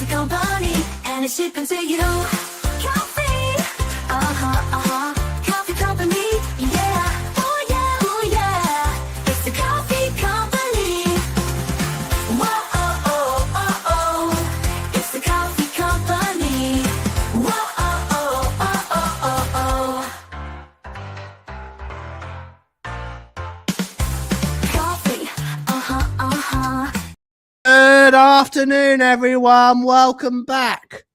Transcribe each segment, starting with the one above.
coffee company, and it's shipping to you. Coffee, coffee company, yeah, oh yeah, it's the coffee company. Whoa, it's the coffee company. Whoa, coffee, Good afternoon, everyone. Welcome back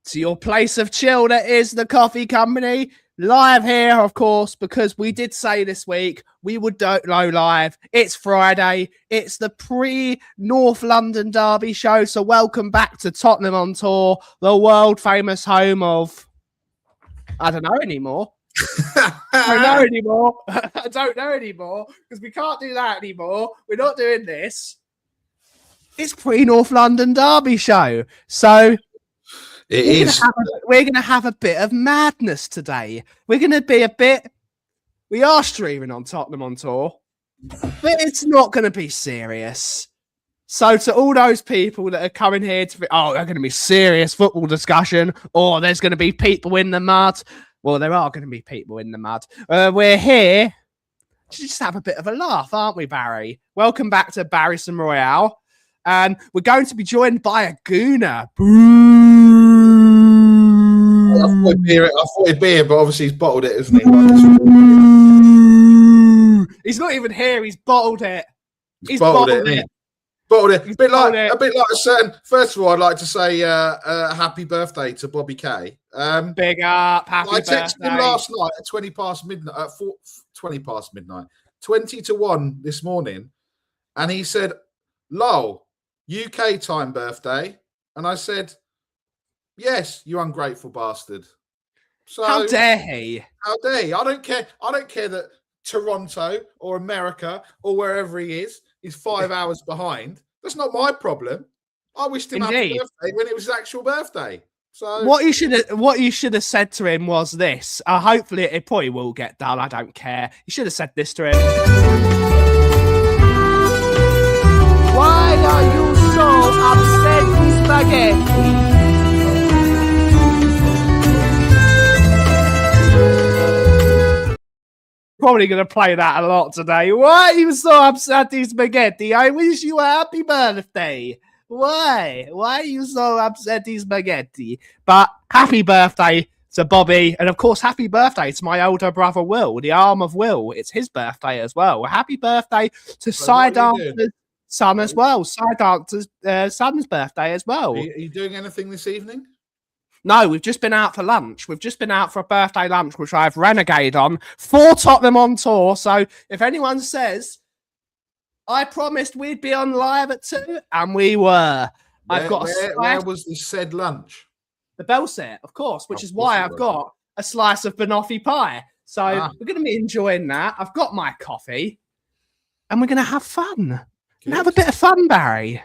to your place of chill that is the Coffee Company. Live here, of course, because we did say this week we would go live. It's Friday. It's the pre-North London Derby show. So welcome back to Tottenham On Tour, the world-famous home of... I don't know anymore. I don't know anymore because we can't do that anymore. We're not doing this. It's pre-North London Derby show. So we're going to have a bit of madness today. We're going to be we are streaming on Tottenham On Tour, but it's not going to be serious. So to all those people that are coming here to be, they're going to be serious football discussion, or there's going to be people in the mud. Well, there are going to be people in the mud. We're here to just have a bit of a laugh, aren't we, Barry? Welcome back to Barryson Royale. And we're going to be joined by a gooner. Boo! I thought he'd be here, but obviously he's bottled it, isn't he? He's not even here. He's bottled it. He's bottled it. Bottled it. A bit like a certain. First of all, I'd like to say happy birthday to Bobby Kay. Big up. Happy birthday. I texted him last night at 20 past midnight. 20 to 1 this morning, and he said, "Lol, UK time birthday," and I said, "Yes, you ungrateful bastard." So how dare he? How dare he? I don't care that Toronto or America or wherever he is 5 hours behind. That's not my problem. I wished him happy birthday when it was his actual birthday. So what you should have said to him was this. Hopefully it probably will get done. I don't care. You should have said this to him. Why are you so upset, spaghetti? Probably going to play that a lot today. Why are you so upset, spaghetti? I wish you a happy birthday. Why? Why are you so upset, spaghetti? But happy birthday to Bobby. And of course, happy birthday to my older brother, Will, the arm of Will. It's his birthday as well. Happy birthday to Sidearm's son as well. Sidearm's son's birthday as well. Are you doing anything this evening? No, we've just been out for lunch. We've just been out for a birthday lunch, which I've renegade on for Tottenham On Tour. So if anyone says, I promised we'd be on live at 2, and we were. Where was the said lunch? The Bell Set, of course, which is why I've got a slice of banoffee pie. So we're going to be enjoying that. I've got my coffee, and we're going to have fun. And have a bit of fun, Barry.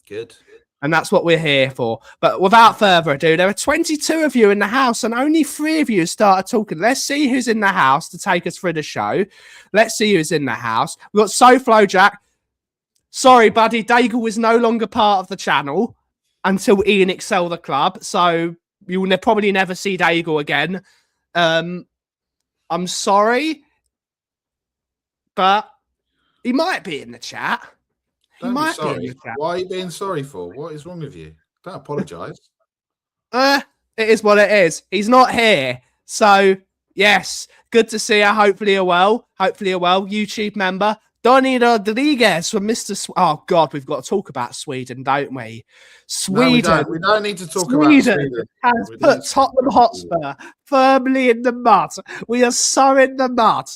Good. And that's what we're here for. But without further ado, there are 22 of you in the house and only 3 of you started talking. Let's see who's in the house to take us through the show. Let's see who's in the house. We've got SoFlo Jack. Sorry, buddy. Daigle is no longer part of the channel until Ian Excel the club. So you will probably never see Daigle again. I'm sorry. But he might be in the chat. Don't be sorry. Why are you being sorry for? What is wrong with you? Don't apologise. It is what it is. He's not here. So, yes, good to see you. Hopefully you're well. YouTube member. Donny Rodriguez from Mr. Oh, God, we've got to talk about Sweden, don't we? Sweden. No, we don't need to talk about Sweden. Has put Tottenham Hotspur firmly in the mud. We are so in the mud.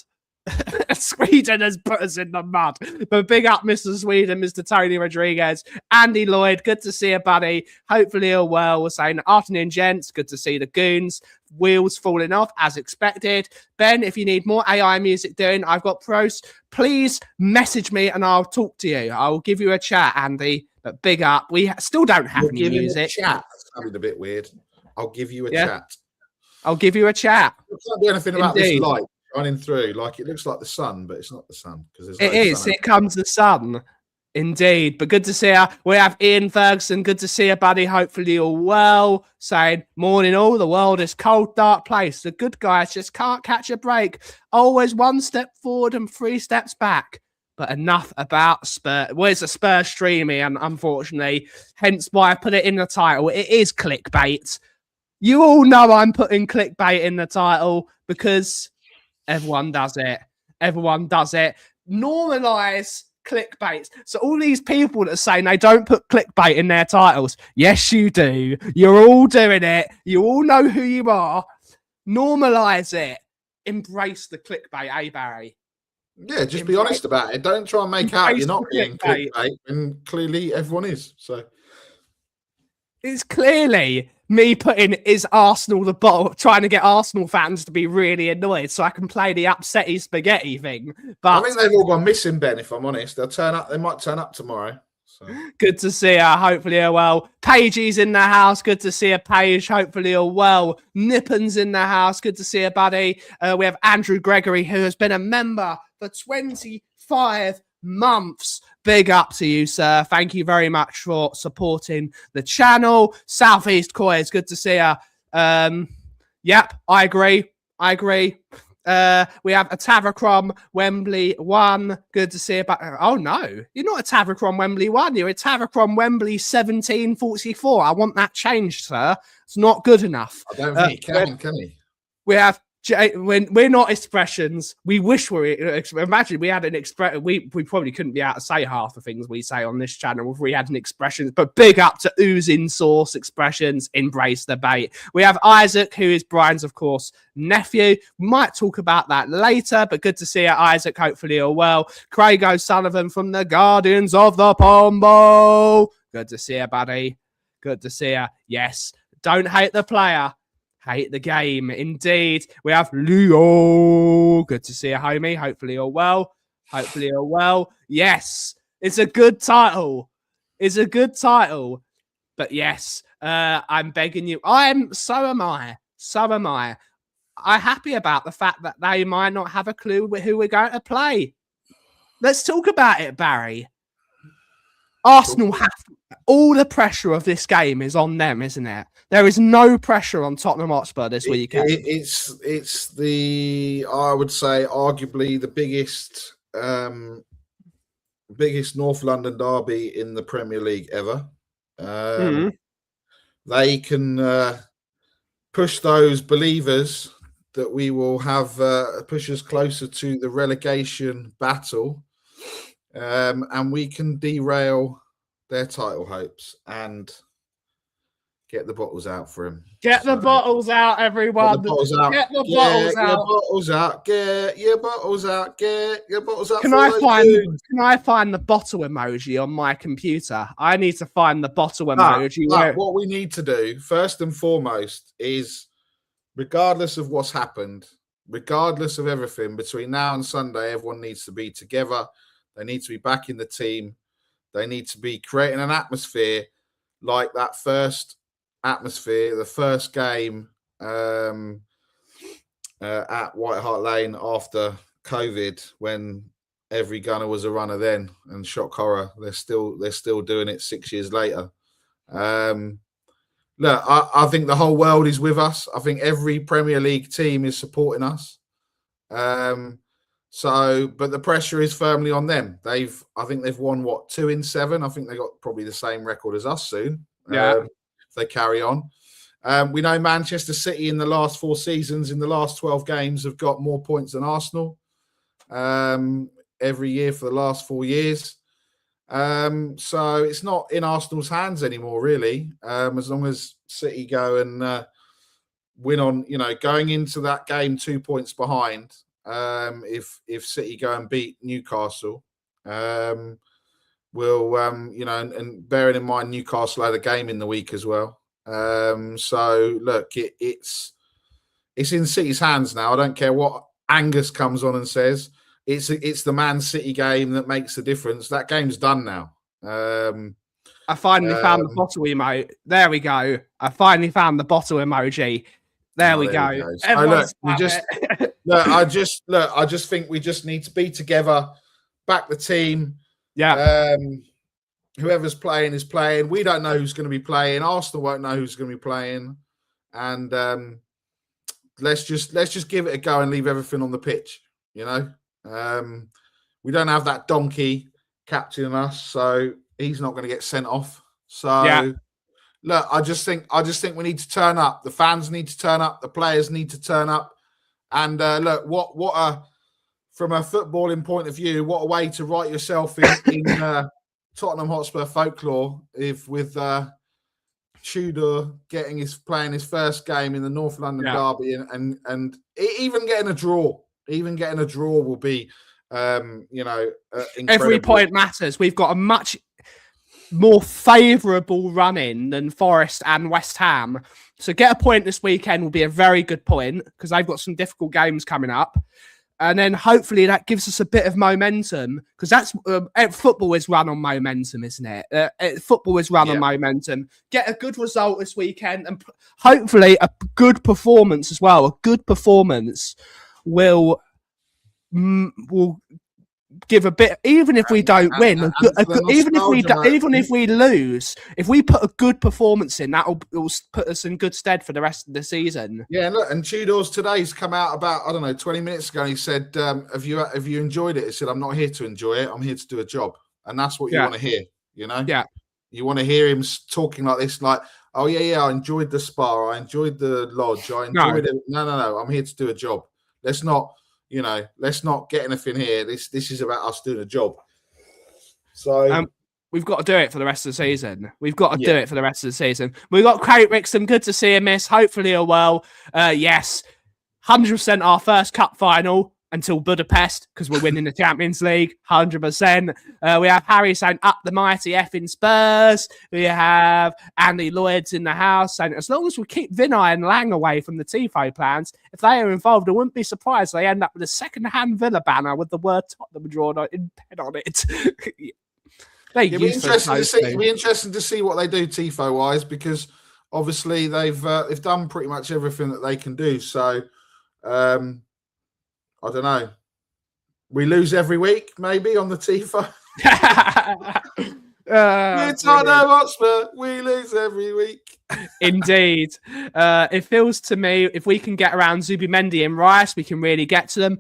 Sweden has put us in the mud. But big up Mr. Sweden, Mr. Tony Rodriguez, Andy Lloyd. Good to see you, buddy. Hopefully you're well. We're saying afternoon, gents. Good to see the goons. Wheels falling off as expected. Ben, if you need more AI music doing, I've got pros. Please message me and I'll talk to you. I will give you a chat, Andy. But big up. We still don't have any music. Chat. That's sounding a bit weird. I'll give you a chat. I'll give you a chat. I can't do anything about this light running through. Like, it looks like the sun, but it's not the sun because it is. Here comes the sun. Indeed, but good to see you. We have Ian Ferguson. Good to see you, buddy. Hopefully you're well. Saying, morning all. The world is cold, dark place. The good guys just can't catch a break. Always one step forward and 3 steps back. But enough about Spurs. Well, it's a Spurs streamy, and unfortunately, hence why I put it in the title. It is clickbait. You all know I'm putting clickbait in the title because everyone does it. Everyone does it. Normalise clickbait. So all these people that are saying they don't put clickbait in their titles, yes, you do. You're all doing it. You all know who you are. Normalise it. Embrace the clickbait, eh, Barry? Yeah, just be honest about it. Don't try and make out you're not being clickbait, and clearly everyone is. So it's clearly me putting is Arsenal the bottle, trying to get Arsenal fans to be really annoyed so I can play the upsetty spaghetti thing. But I think they've all gone missing, Ben, if I'm honest. They'll turn up. They might turn up tomorrow. So. Good to see her. Hopefully you're well. Pagey's in the house. Good to see her, Paige. Hopefully you're well. Nippon's in the house. Good to see her, buddy. We have Andrew Gregory, who has been a member for 25 months. Big up to you, sir. Thank you very much for supporting the channel. Southeast Koi, it's good to see her. Yep, I agree. We have a Tavacrom Wembley 1. Good to see you. Oh, no. You're not a Tavacrom Wembley 1. You're a Tavacrom Wembley 1744. I want that changed, sir. It's not good enough. I don't think he can he? We have... When we're not expressions, we wish we imagine we had an expression. We probably couldn't be able to say half the things we say on this channel if we had an expression. But big up to oozing sauce expressions. Embrace the bait. We have Isaac, who is Brian's, of course, nephew. We might talk about that later, but good to see you, Isaac. Hopefully you're well. Craig O'Sullivan from the Guardians of the Pombo. Good to see you, buddy. Good to see you. Yes, don't hate the player. Hate the game, indeed. We have Leo. Good to see you, homie. Hopefully you're well. Hopefully you're well. Yes, it's a good title. It's a good title. But yes, I'm begging you. So am I. I'm happy about the fact that they might not have a clue who we're going to play. Let's talk about it, Barry. Arsenal have all the pressure of this game is on them, isn't it? There is no pressure on Tottenham Hotspur this weekend. It's the, I would say, arguably the biggest North London derby in the Premier League ever. They can push those believers that we will have push us closer to the relegation battle. And we can derail their title hopes and get the bottles out for him. Get the bottles out, everyone. Get the bottles out. Get the bottles out. Get your bottles out. Get your bottles out. Get your bottles out. Can I find the bottle emoji on my computer? I need to find the bottle emoji. What we need to do, first and foremost, is regardless of what's happened, regardless of everything, between now and Sunday, everyone needs to be together. They need to be back in the team. They need to be creating an atmosphere like that first atmosphere, the first game at White Hart Lane after COVID, when every gunner was a runner then, and shock horror, they're still doing it 6 years later. Look, I think the whole world is with us. I think every Premier League team is supporting us. But the pressure is firmly on them. I think they've won 2 in 7. I think they got probably the same record as us soon. Yeah. If they carry on. We know Manchester City in the last 4 seasons, in the last 12 games, have got more points than Arsenal every year for the last 4 years. So it's not in Arsenal's hands anymore, really. As long as City go and win on, going into that game 2 points behind. If City go and beat Newcastle, and bearing in mind Newcastle had a game in the week as well. So look, it's in City's hands now. I don't care what Angus comes on and says. It's the Man City game that makes the difference. That game's done now. I finally found the bottle emoji. There we go. I finally found the bottle emoji. There we go. I just think we just need to be together, back the team. Yeah. whoever's playing is playing. We don't know who's going to be playing. Arsenal won't know who's going to be playing, and let's just give it a go and leave everything on the pitch. You know, we don't have that donkey captaining us, so he's not going to get sent off. So look, I just think we need to turn up. The fans need to turn up. The players need to turn up. And look, from a footballing point of view, what a way to write yourself in Tottenham Hotspur folklore with Tudor playing his first game in the North London derby, and even getting a draw. Even getting a draw will be, incredible. Every point matters. We've got a much more favourable run-in than Forest and West Ham. So get a point this weekend will be a very good point because they've got some difficult games coming up. And then hopefully that gives us a bit of momentum because that's football is run on momentum, isn't it? Football is run on momentum. Get a good result this weekend and hopefully a good performance as well. A good performance will give a bit, even if we don't win, even if we lose, if we put a good performance in, that will put us in good stead for the rest of the season. Yeah, look, and Tudor's today's come out about 20 minutes ago. And he said, "Have you enjoyed it?" He said, "I'm not here to enjoy it. I'm here to do a job," and that's what you want to hear. You know, you want to hear him talking like this, like, "Oh yeah, I enjoyed the spa, I enjoyed the lodge, I enjoyed it." No, I'm here to do a job. Let's not get anything here. This is about us doing a job. So we've got to do it for the rest of the season. We've got to do it for the rest of the season. We've got Craig Rixon. Good to see him, miss. Hopefully he'll well. Yes, 100% our first cup final until Budapest because we're winning the Champions League. 100%. We have Harry saying up the mighty effing Spurs. We have Andy Lloyd's in the house saying as long as we keep Vinay and Lang away from the TIFO plans, if they are involved, I wouldn't be surprised they end up with a second-hand Villa banner with the word Tottenham drawn in pen on it. It'll be interesting to see what they do TIFO wise because obviously they've done pretty much everything that they can do. So I don't know. We lose every week, maybe on the TIFO. We're Tottenham Hotspur. We lose every week. Indeed. It feels to me if we can get around Zubimendi and Rice, we can really get to them.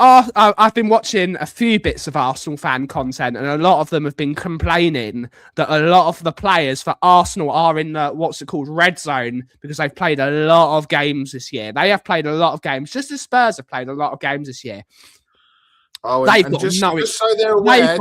I've been watching a few bits of Arsenal fan content, and a lot of them have been complaining that a lot of the players for Arsenal are in what's it called red zone because they've played a lot of games this year. They have played a lot of games, just as Spurs have played a lot of games this year. Oh, they've got so they're aware,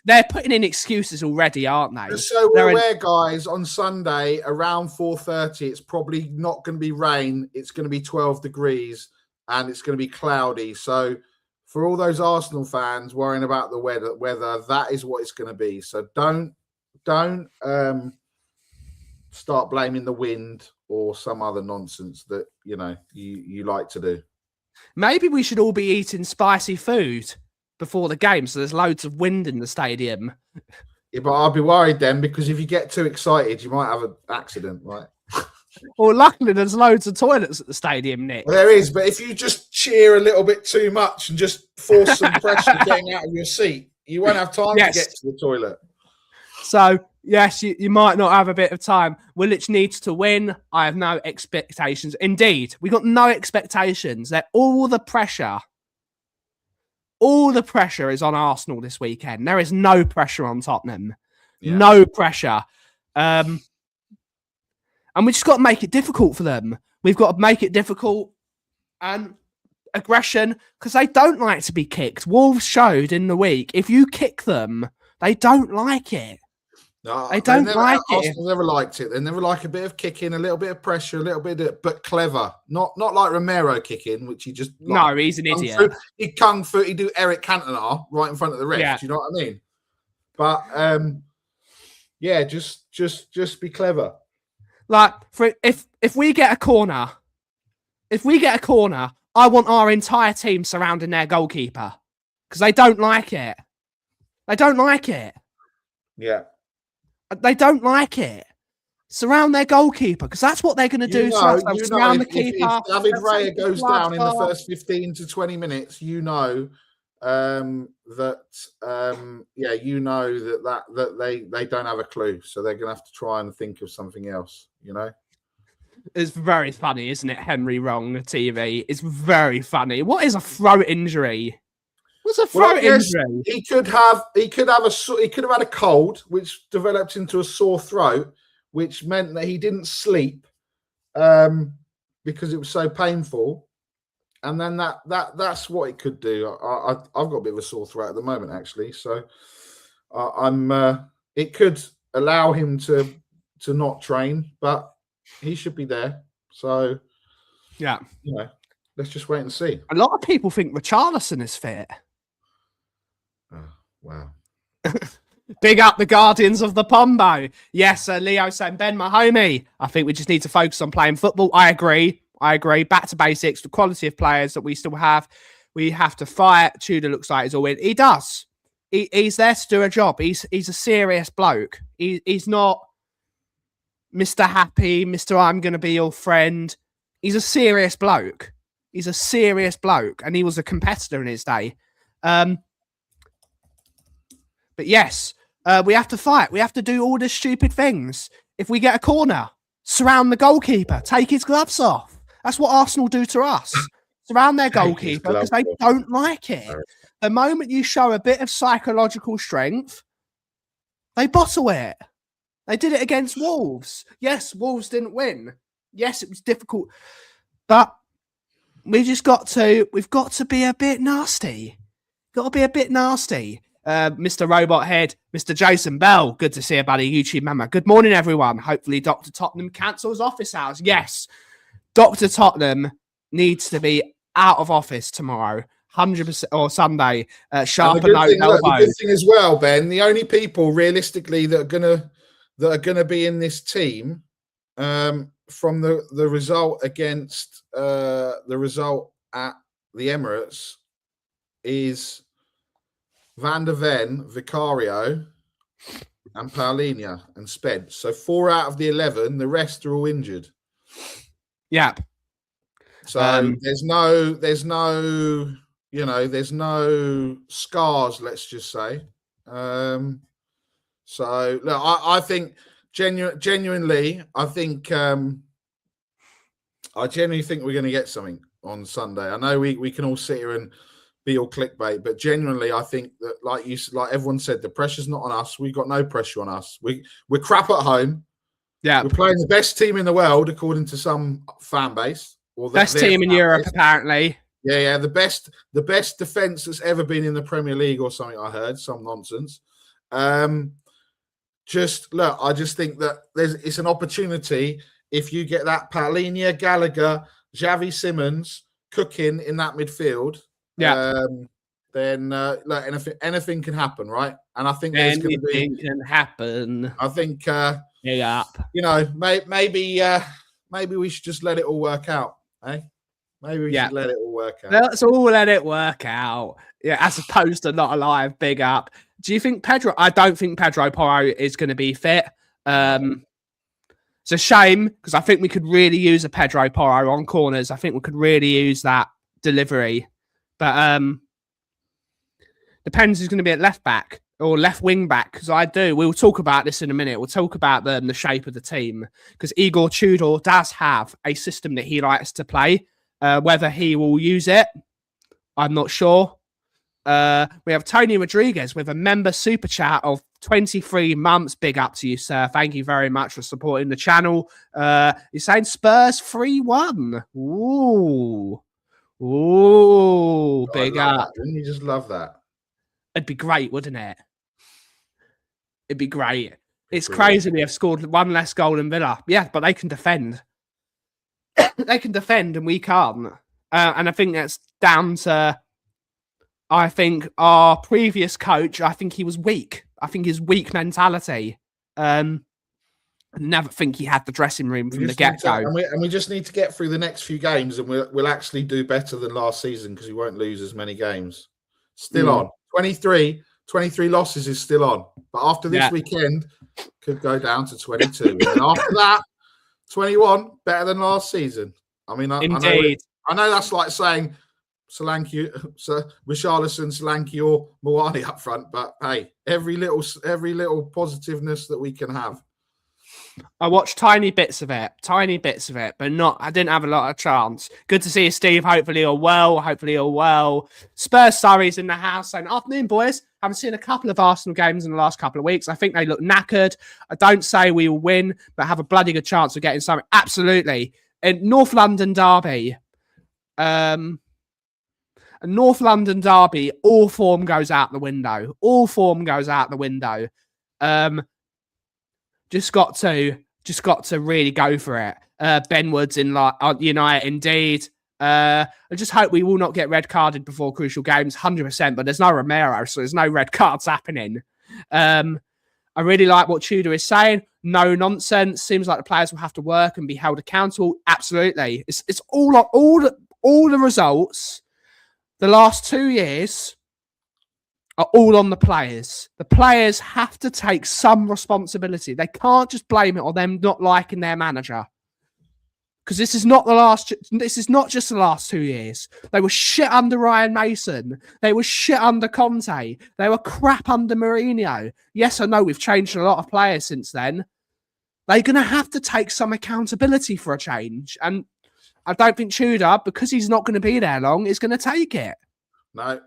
they're putting in excuses already, aren't they? Just so we're aware, guys, on Sunday around 4:30, it's probably not going to be rain. It's going to be 12 degrees. And it's going to be cloudy. So for all those Arsenal fans worrying about the weather, that is what it's going to be. So don't start blaming the wind or some other nonsense that you like to do. Maybe we should all be eating spicy food before the game, so there's loads of wind in the stadium. Yeah, but I'll be worried then because if you get too excited, you might have an accident, right? Well, luckily, there's loads of toilets at the stadium, Nick. Well, there is, but if you just cheer a little bit too much and just force some pressure getting out of your seat, you won't have time to get to the toilet. So, yes, you might not have a bit of time. Woolwich needs to win. I have no expectations. Indeed, we got no expectations. All the pressure is on Arsenal this weekend. There is no pressure on Tottenham. Yeah. No pressure. And we just got to make it difficult for them. We've got to make it difficult and aggression because they don't like to be kicked. Wolves showed in the week, if you kick them, they don't like it. No, they don't like it. Arsenal never liked it. They never like a bit of kicking, a little bit of pressure, a little bit but clever. Not like Romero kicking, which he just... No, he's an idiot. He'd kung fu, he'd do Eric Cantona right in front of the ref. Yeah. Do you know what I mean? But, just be clever. Like, if we get a corner, I want our entire team surrounding their goalkeeper because they don't like it. They don't like it. Yeah. They don't like it. Surround their goalkeeper because that's what they're going to do. Surround the keeper. If David Raya goes down in the first 15 to 20 minutes, yeah, you know that they don't have a clue, so they're gonna have to try and think of something else. You know, it's very funny, isn't it? Henry wrong TV. It's very funny. What is a throat injury? What's a throat injury? He could have had a cold, which developed into a sore throat, which meant that he didn't sleep because it was so painful. And then that's what it could do. I've got a bit of a sore throat at the moment, actually. So it could allow him to not train, but he should be there. So yeah, you know, let's just wait and see. A lot of people think Richarlison is fit. Oh, wow. Big up the Guardians of the Pombo. Yes, Leo saying, Ben, my homie, I think we just need to focus on playing football. I agree. Back to basics, the quality of players that we still have. We have to fight. Tudor looks like he's all in. He does. He's there to do a job. He's a serious bloke. He's not Mr. Happy, Mr. I'm going to be your friend. He's a serious bloke. And he was a competitor in his day. But yes, we have to fight. We have to do all the stupid things. If we get a corner, surround the goalkeeper, take his gloves off. That's what Arsenal do to us. Surround their goalkeeper because they don't like it. The moment you show a bit of psychological strength, they bottle it. They did it against Wolves. Yes, Wolves didn't win. Yes, it was difficult. But we've got to be a bit nasty. Got to be a bit nasty. Mr. Robot Head, Mr. Jason Bell, good to see you, buddy. YouTube member. Good morning, everyone. Hopefully, Dr. Tottenham cancels office hours. Yes, Dr. Tottenham needs to be out of office tomorrow, 100%, or Sunday. Sharpen those elbows. The good thing as well, Ben. The only people realistically that are gonna be in this team from the result against the result at the Emirates is Van der Ven, Vicario, and Paulinho and Spence. So 4 out of the 11, the rest are all injured. Yeah. So there's no scars, let's just say. So look, I think genuinely, I genuinely think we're going to get something on Sunday. I know we can all sit here and be all clickbait, but genuinely, I think that like everyone said, the pressure's not on us. We've got no pressure on us. We're crap at home. Yeah, we're playing the best team in the world according to some fan base, or best team in Europe, apparently. Yeah, the best defense that's ever been in the Premier League, or something. I heard some nonsense. Just look, I just think that it's an opportunity if you get that Paulinho, Gallagher, Xavi Simons cooking in that midfield. Yeah. Then look, anything can happen, right? And I think there's going to be anything can happen. I think yeah. You know, maybe we should just let it all work out, eh? Maybe we should let it all work out. Let's all let it work out. Yeah, as opposed to not alive. Big up. Do you think Pedro? I don't think Pedro Porro is going to be fit. It's a shame because I think we could really use a Pedro Porro on corners. I think we could really use that delivery. But depends who's going to be at left back or left wing back. Because we'll talk about this in a minute. We'll talk about the shape of the team. Because Igor Tudor does have a system that he likes to play. Whether he will use it, I'm not sure. We have Tony Rodriguez with a member super chat of 23 months. Big up to you, sir. Thank you very much for supporting the channel. He's saying Spurs 3-1. Ooh, big up. Wouldn't you just love that? It'd be great, wouldn't it? It'd be great. It's crazy we have scored one less goal than Villa. Yeah, but they can defend. They can defend and we can't. And I think that's down to, I think, our previous coach. I think he was weak. I think his weak mentality. I never think he had the dressing room from the get-go. And we just need to get through the next few games and we'll actually do better than last season because we won't lose as many games. Still on. 23 losses is still on. But after this weekend, could go down to 22. And after that, 21, better than last season. I mean, I know that's like saying Solanke, Richarlison, Solanke, or Mawani up front. But hey, every little positiveness that we can have. I watched tiny bits of it, but I didn't have a lot of chance. Good to see you, Steve. Hopefully you're well. Spurs Surrey's in the house saying, afternoon, boys. Haven't seen a couple of Arsenal games in the last couple of weeks. I think they look knackered. I don't say we will win, but have a bloody good chance of getting something. Absolutely. In North London derby, all form goes out the window. Just got to really go for it. Ben Woods in United, indeed. I just hope we will not get red carded before crucial games, 100%. But there's no Romero, so there's no red cards happening. I really like what Tudor is saying. No nonsense. Seems like the players will have to work and be held accountable. Absolutely. It's all the results. The last 2 years are all on the players. The players have to take some responsibility. They can't just blame it on them not liking their manager. Because this is not just the last 2 years. They were shit under Ryan Mason. They were shit under Conte. They were crap under Mourinho. Yes, I know we've changed a lot of players since then. They're going to have to take some accountability for a change. And I don't think Tudor, because he's not going to be there long, is going to take it. No.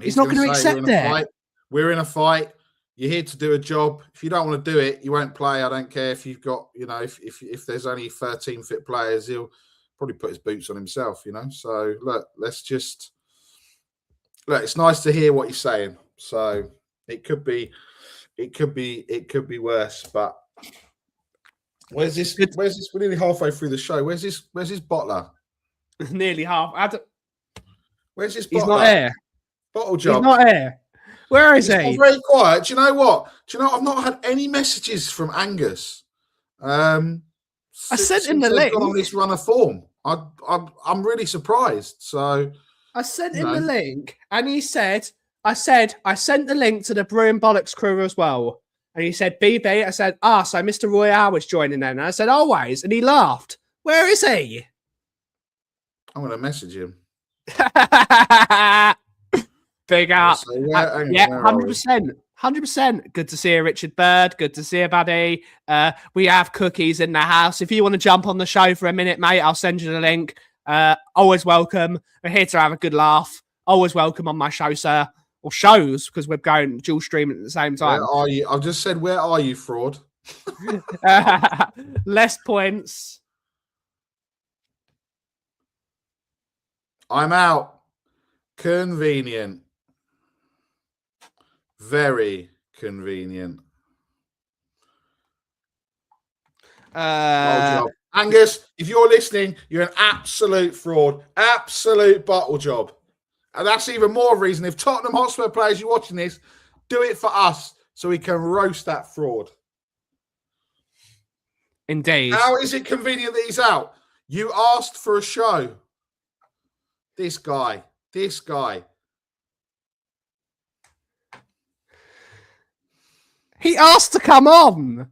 He's not going to accept it. We're in a fight. You're here to do a job. If you don't want to do it, you won't play. I don't care if you've got, if there's only 13 fit players, he'll probably put his boots on himself, So look, it's nice to hear what you're saying. So it could be worse. But where's this? We're nearly halfway through the show. Where's this bottler? Nearly half. Where's this bottler? He's not here. Bottle job. He's not here. Where is he? Very quiet. Do you know what? I've not had any messages from Angus. I sent him the link on this run of form. I'm really surprised. So I sent him the link, and he said, I sent the link to the Brewing Bollocks crew as well. And he said, BB. I said, so Mr. Royale was joining then. And I said, always. And he laughed. Where is he? I'm going to message him. Big up. So 100%. Good to see you, Richard Bird. Good to see you, buddy. We have cookies in the house. If you want to jump on the show for a minute, mate, I'll send you the link. Always welcome. We're here to have a good laugh. Always welcome on my show, sir. Or shows, because we're going dual streaming at the same time. Where are you? I've just said, where are you, fraud? Less points. I'm out. Convenient. Very convenient. Angus, if you're listening, you're an absolute fraud. Absolute bottle job. And that's even more reason. If Tottenham Hotspur players, you're watching this, do it for us so we can roast that fraud. Indeed. How is it convenient that he's out? You asked for a show. This guy. He asked to come on.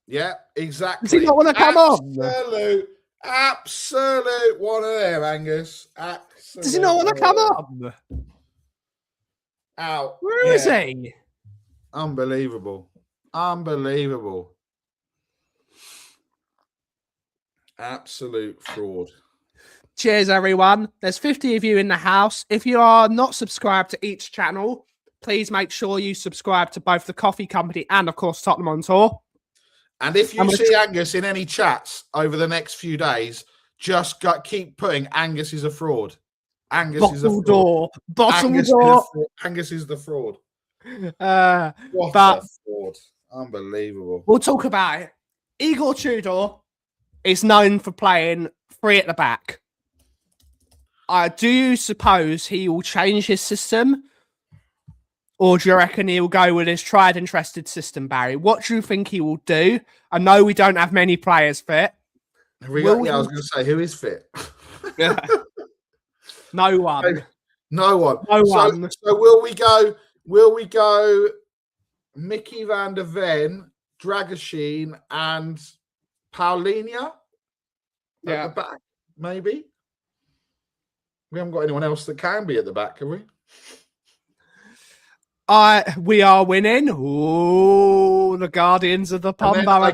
Yeah, exactly. Does he not want to come on? Absolute one of them, Angus. Absolute. Does he not want to come on? Out. Where is he? Unbelievable. Absolute fraud. Cheers, everyone. There's 50 of you in the house. If you are not subscribed to each channel, please make sure you subscribe to both the Coffee Company and, of course, Tottenham On Tour. And if you see Angus in any chats over the next few days, just keep putting Angus is a fraud. Angus is a fraud. Angus is the fraud. What a fraud. Unbelievable. We'll talk about it. Igor Tudor is known for playing three at the back. Do you suppose he will change his system? Or do you reckon he'll go with his tried and trusted system, Barry? What do you think he will do? I know we don't have many players fit. I was going to say, who is fit? No one. No one. So will we go Mickey van der Ven, Dragoshin, and Paulinho at the back, maybe? We haven't got anyone else that can be at the back, have we? We are winning. Ooh, the Guardians of the Pumba.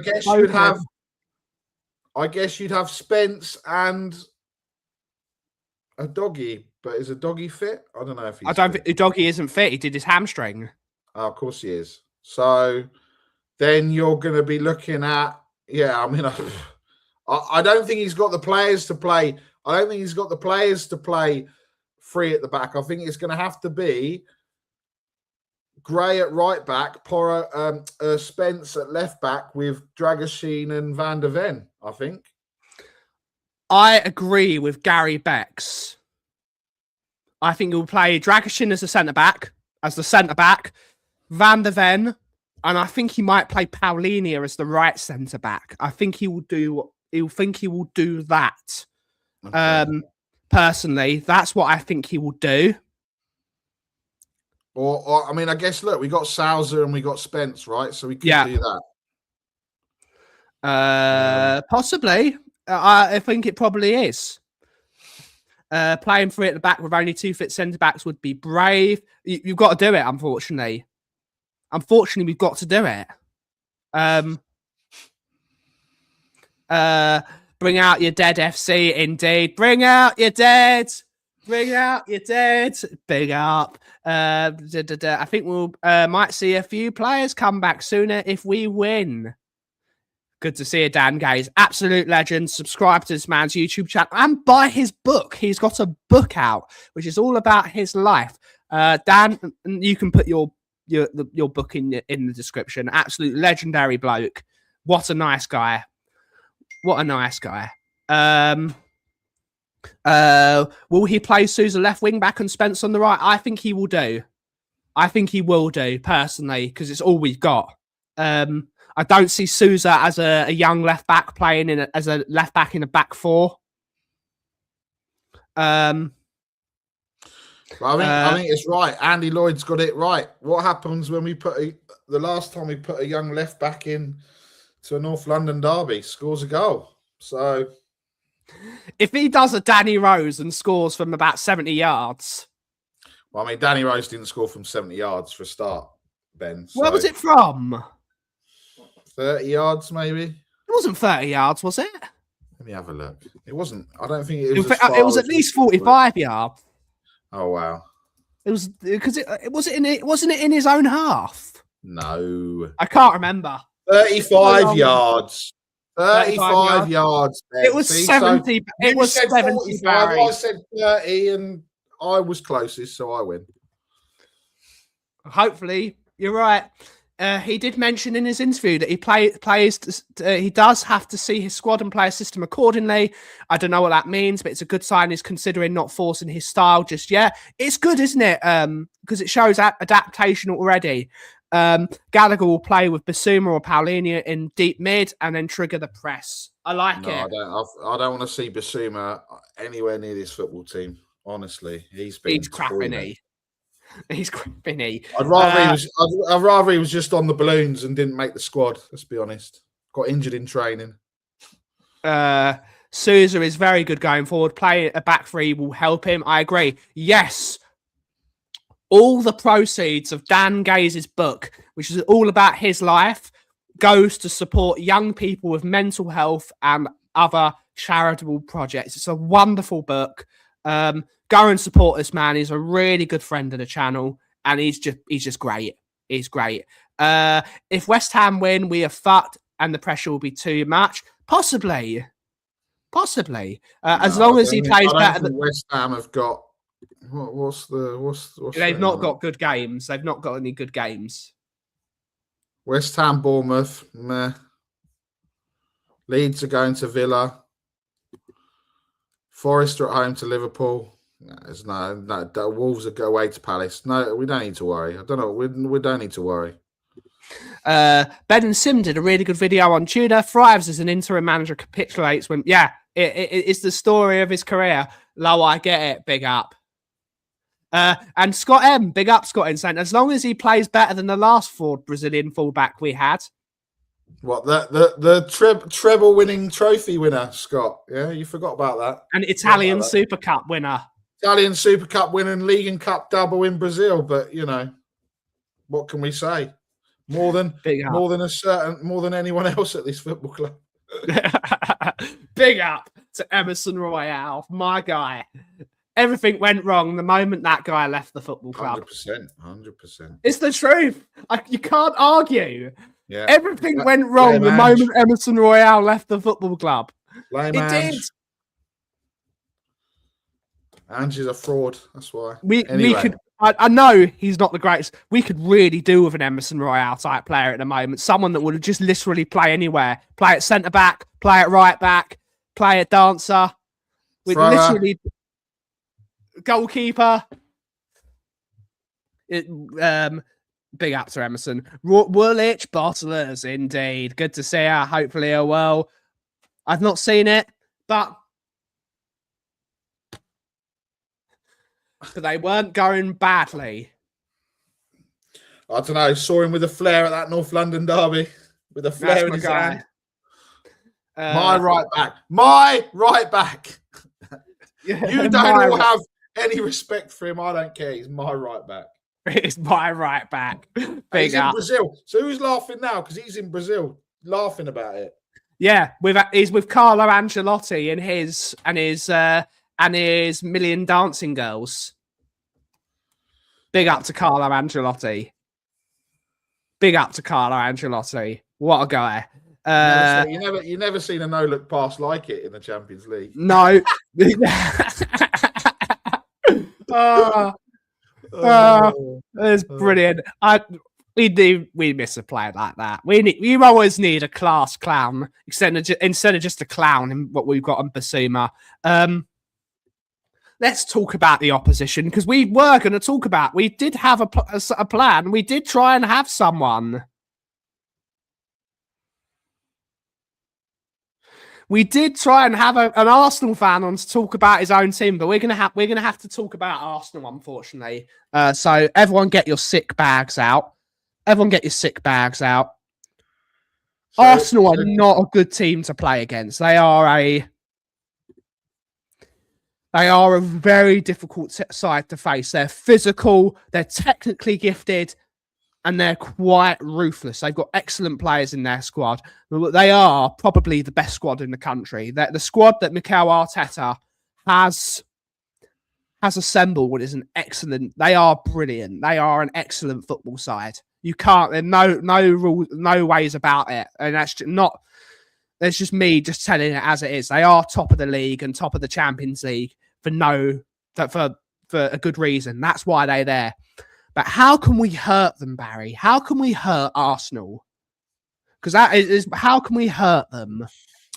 I guess you'd have Spence and a doggy, but is a doggy fit? I don't know if he's. I don't think the doggy isn't fit. He did his hamstring. Oh, of course he is. So then you're going to be looking at, I mean, I don't think he's got the players to play. I don't think he's got the players to play free at the back. I think it's going to have to be Gray at right back, Spence at left back with Dragoshin and Van der Ven, I think. I agree with Gary Becks. I think he'll play Dragoshin as the centre back, Van der Ven, and I think he might play Paulinia as the right centre back. I think he will do. He'll think he will do that. Okay. Personally, that's what I think he will do. Or I mean, I guess look, we got Sousa and we got Spence, right? So we could do that. Possibly. I think it probably is. Playing free at the back with only 2 fit centre backs would be brave. You've got to do it, unfortunately. We've got to do it. Bring out your dead FC, indeed. Bring out your dead. Bring out your dead. Big up. I think we'll might see a few players come back sooner if we win. Good to see you, Dan Gaze. Absolute legend. Subscribe to this man's YouTube channel and buy his book. He's got a book out, which is all about his life. Dan, you can put your book in the description. Absolute legendary bloke. What a nice guy. What a nice guy. Will he play Sousa left wing back and Spence on the right? I think he will do. Personally, because it's all we've got. I don't see Sousa as a young left back playing as a left back in a back four. I think it's right. Andy Lloyd's got it right. What happens when we the last time we put a young left back in to a North London derby, scores a goal. So if he does a Danny Rose and scores from about 70 yards. Well, I mean, Danny Rose didn't score from 70 yards for a start, Ben. So where was it from? 30 yards, maybe. It wasn't 30 yards, was it? Let me have a look. It wasn't. I don't think it was. It was at least 45 yards. Oh wow! It was because it wasn't it in his own half. No, I can't remember. 35 yards. 35 yards. Ben. It was 70. So it was 70. I said 30, and I was closest, so I win. Hopefully, you're right. He did mention in his interview that he does have to see his squad and play a system accordingly. I don't know what that means, but it's a good sign he's considering not forcing his style just yet. It's good, isn't it? Because it shows adaptation already. Gallagher will play with Basuma or Paulinia in deep mid and then trigger the press. I like it. I don't want to see Basuma anywhere near this football team. Honestly, he's crap, isn't he? He's crimpy. I'd rather he was just on the balloons and didn't make the squad. Let's be honest. Got injured in training. Sousa is very good going forward. Playing a back three will help him. I agree. Yes. All the proceeds of Dan Gaze's book, which is all about his life, goes to support young people with mental health and other charitable projects. It's a wonderful book. Go and support this man. He's a really good friend of the channel, and he's just great. He's great. If West Ham win, we are fucked, and the pressure will be too much. Possibly. As long as he plays better than West Ham have got. What's They've not got good games. They've not got any good games. West Ham, Bournemouth, meh. Leeds are going to Villa. Forest are at home to Liverpool. No. Wolves are away to Palace. No, we don't need to worry. I don't know. We don't need to worry. Ben and Sim did a really good video on Tudor. Thrives as an interim manager, capitulates when. Yeah, it's the story of his career. Low, I get it. Big up. And Scott M, big up Scott M, saying as long as he plays better than the last Brazilian fullback we had. What the treble winning trophy winner, Scott? Yeah, you forgot about that. An Italian Super Cup winner. Italian Super Cup winning, League and Cup double in Brazil. But what can we say? More than anyone else at this football club. Big up to Emerson Royale, my guy. Everything went wrong the moment that guy left the football club. 100%. It's the truth. You can't argue. Yeah. Everything went wrong the moment Emerson Royale left the football club. It did. Ange is a fraud. That's why. We could. I know he's not the greatest. We could really do with an Emerson Royale type player at the moment. Someone that would just literally play anywhere. Play at centre back, play at right back, play at dancer. With literally goalkeeper. Big up to Emerson. Woolwich bottlers, indeed. Good to see her. Hopefully, well. I've not seen it, but they weren't going badly. I don't know. Saw him with a flare at that North London derby. With a flare in his hand. My right back. You don't all have any respect for him. I don't care. He's my right back. It's my right back. He's in Brazil. So who's laughing now? Because he's in Brazil laughing about it. Yeah, he's with Carlo Ancelotti and his Million Dancing Girls. Big up to Carlo Ancelotti. What a guy. You never seen a no-look pass like it in the Champions League. No. It's brilliant. We miss a player like that. You always need a class clown instead of just a clown in what we've got on Basuma. Let's talk about the opposition because we were going to talk about. We did have a plan. We did try and have someone. We did try and have an Arsenal fan on to talk about his own team, but we're gonna have to talk about Arsenal, unfortunately. So everyone get your sick bags out. Arsenal are not a good team to play against. They are a very difficult side to face. They're physical, they're technically gifted, and they're quite ruthless. They've got excellent players in their squad. They are probably the best squad in the country. The squad that Mikel Arteta has assembled is an excellent. They are brilliant. They are an excellent football side. You can't. There's no rules, no ways about it, and that's just not. There's just me just telling it as it is. They are top of the league and top of the Champions League for a good reason. That's why they're there. But how can we hurt them, Barry? How can we hurt Arsenal? Because that is how can we hurt them?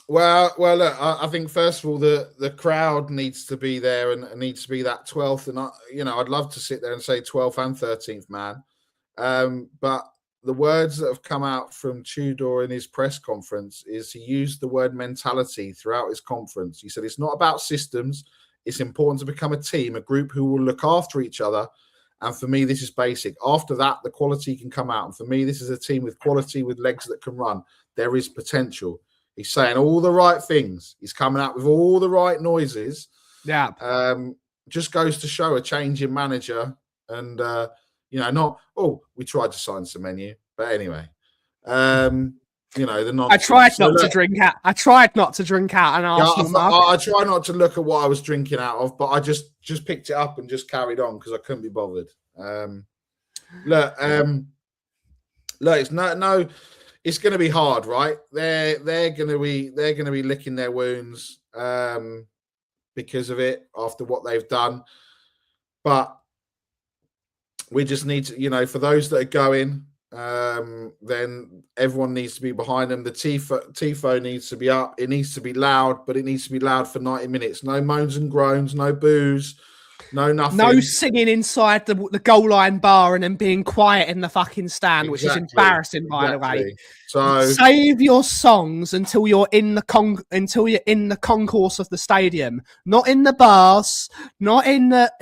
Well, look, I think first of all the crowd needs to be there and needs to be that 12th. And I'd love to sit there and say 12th and 13th man. But the words that have come out from Tudor in his press conference is he used the word mentality throughout his conference. He said it's not about systems. It's important to become a team, a group who will look after each other. And for me, this is basic. After that, the quality can come out. And for me, this is a team with quality, with legs that can run. There is potential. He's saying all the right things. He's coming out with all the right noises. Yeah. Just goes to show a change in manager. And, we tried to sign Semenyo. But anyway, I tried not to drink out. I tried not to drink out an Arsenal mug. I try not to look at what I was drinking out of, but I just picked it up and just carried on because I couldn't be bothered. Look, it's no. It's going to be hard, right? They're going to be licking their wounds because of it after what they've done. But we just need to, for those that are going. Then everyone needs to be behind them. The tifo needs to be up. It needs to be loud, but it needs to be loud for 90 minutes. No moans and groans, no boos, no nothing. No singing inside the goal line bar and then being quiet in the fucking stand, which is embarrassing, by the way. So save your songs until you're in the concourse of the stadium, not in the bars, not in the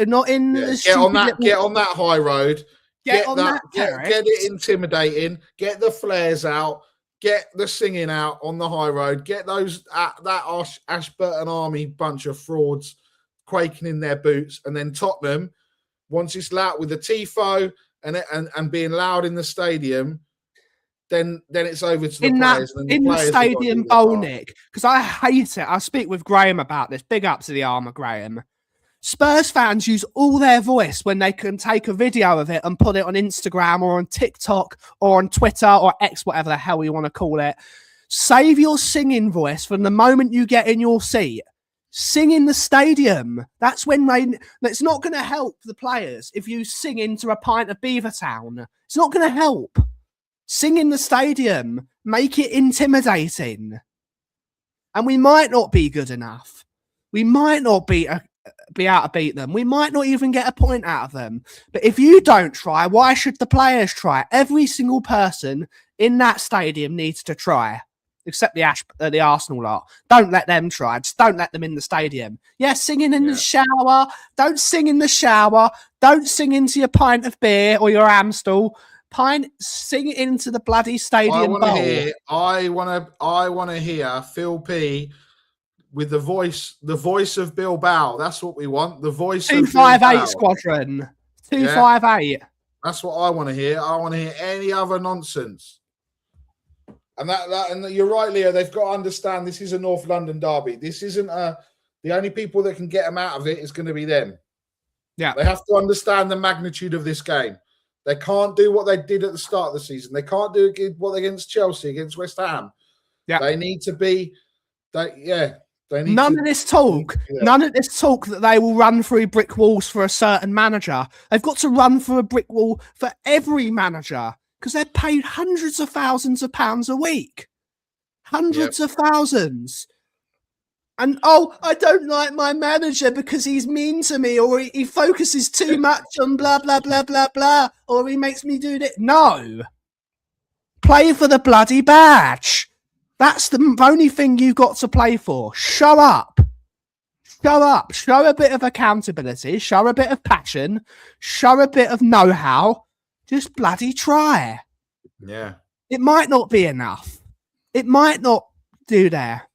get on that high road. Get it intimidating. Get the flares out. Get the singing out on the high road. Get those that Ashburton Army bunch of frauds quaking in their boots, and then Tottenham, once it's loud with the tifo and being loud in the stadium, then it's over to the players. In the stadium, Bolnick, because I hate it. I speak with Graham about this. Big up to the armour, Graham. Spurs fans use all their voice when they can take a video of it and put it on Instagram or on TikTok or on Twitter or X, whatever the hell you want to call it. Save your singing voice from the moment you get in your seat. Sing in the stadium. That's when it's not going to help the players if you sing into a pint of Beavertown. It's not going to help. Sing in the stadium. Make it intimidating. And we might not be good enough. We might not be able to beat them. We might not even get a point out of them. But if you don't try, why should the players try? Every single person in that stadium needs to try. Except the Arsenal lot. Don't let them try. Just don't let them in the stadium. Yeah, singing in the shower. Don't sing in the shower. Don't sing into your pint of beer or your Amstel. Sing it into the bloody stadium bowl. I want to hear Phil P with the voice of Bilbao. That's what we want. The voice 258 of Squadron. 258. Yeah. That's what I want to hear. I want to hear any other nonsense. And and you're right, Leo. They've got to understand this is a North London derby. This isn't the only people that can get them out of it is going to be them. Yeah, they have to understand the magnitude of this game. They can't do what they did at the start of the season. They can't do what they against Chelsea, against West Ham. Yeah, they need to be. They need none of this talk that they will run through brick walls for a certain manager. They've got to run through a brick wall for every manager. Because they're paid hundreds of thousands of pounds a week. Hundreds of thousands. And, I don't like my manager because he's mean to me, or he focuses too much on blah, blah, blah, blah, blah, or he makes me do this. No. Play for the bloody badge. That's the only thing you've got to play for. Show up. Show up. Show a bit of accountability. Show a bit of passion. Show a bit of know-how. Just bloody try. Yeah. It might not be enough. It might not do there.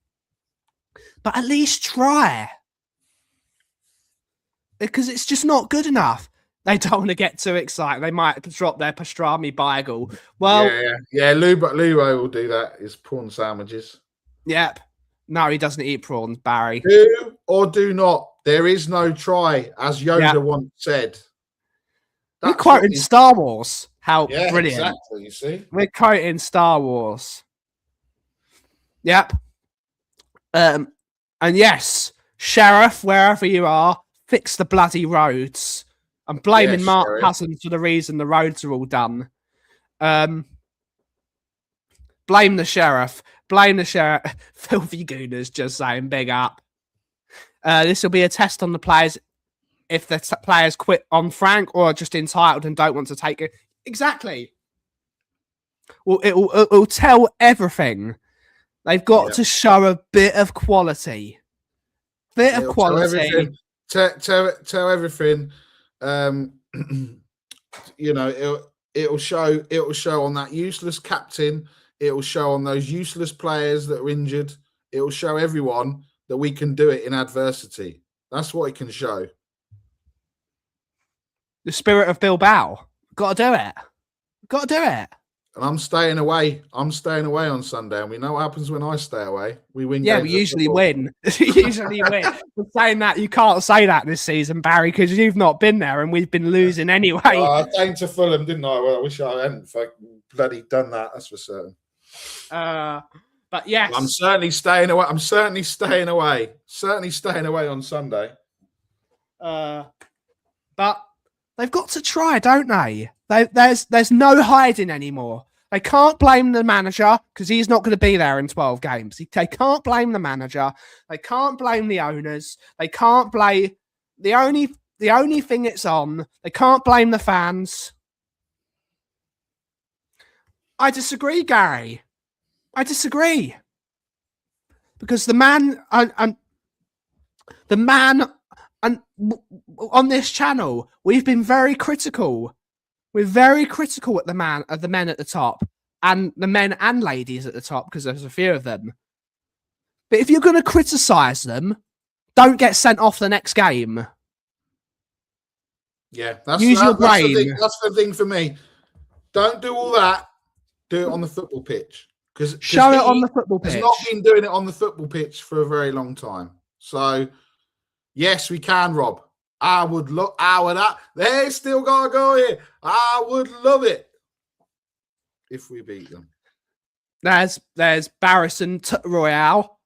But at least try. Because it's just not good enough. They don't want to get too excited. They might drop their pastrami bagel. Well, yeah. Lubo will do that. His prawn sandwiches. Yep. No, he doesn't eat prawns, Barry. Do or do not. There is no try, as Yoda once said. We're quoting Star Wars. How brilliant. Exactly, you see. We're quoting Star Wars. Yep. And yes, Sheriff, wherever you are, fix the bloody roads. I'm blaming Mark Cousins for the reason the roads are all done. Blame the Sheriff. Blame the Sheriff. Filthy Gooners just saying big up. This will be a test on the players. If the players quit on Frank or are just entitled and don't want to take it. Exactly. Well, it'll tell everything. They've got to show a bit of quality. Tell everything. Tell everything. It'll show on that useless captain. It'll show on those useless players that are injured. It'll show everyone that we can do it in adversity. That's what it can show. The spirit of Bilbao. Got to do it. Got to do it. And I'm staying away. I'm staying away on Sunday. And we know what happens when I stay away. We win. Yeah, we usually win. Usually win. But saying that, you can't say that this season, Barry, because you've not been there and we've been losing anyway. I came to Fulham, didn't I? Well, I wish I hadn't bloody done that. That's for certain. But yes. I'm certainly staying away. Certainly staying away on Sunday. But they've got to try, don't they? There's no hiding anymore. They can't blame the manager because he's not going to be there in 12 games. They can't blame the manager. They can't blame the owners. They can't blame the only thing it's on. They can't blame the fans. I disagree, Gary. I disagree because the man on this channel, we've been very critical. We're very critical at the men at the top and the men and ladies at the top because there's a few of them. But if you're going to criticize them, Don't get sent off the next game. Yeah, Use your brain. That's the thing for me. Don't do all that. Do it on the football pitch. Because Show it on the football pitch. Has not been doing it on the football pitch for a very long time. So, yes, we can, Rob. I would look. They still got to go here. I would love it if we beat them. There's Barrison Royale.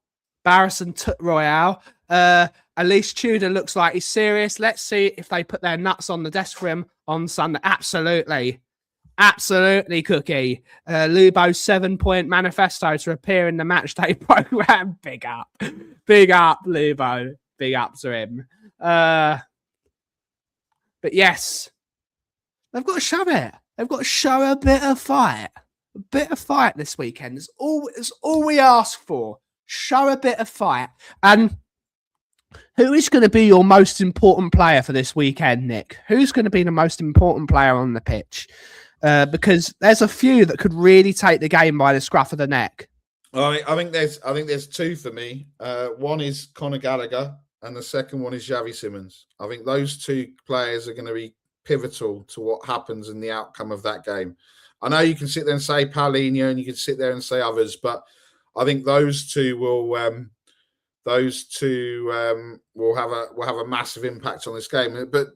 Elise Tudor looks like he's serious. Let's see if they put their nuts on the desk for him on Sunday. Absolutely, Cookie. Lubo's 7-point manifesto to appear in the matchday program. Big up, Lubo. Big up to him. But yes, they've got to show it. They've got to show a bit of fight. A bit of fight this weekend. It's all we ask for. Show a bit of fight. And who is going to be your most important player for this weekend, Nick? Who's going to be the most important player on the pitch? Because there's a few that could really take the game by the scruff of the neck. I think there's two for me. One is Conor Gallagher, and the second one is Xavi Simons. I think those two players are going to be pivotal to what happens in the outcome of that game. I know you can sit there and say Paulinho, and you can sit there and say others, but I think those two will have a massive impact on this game. But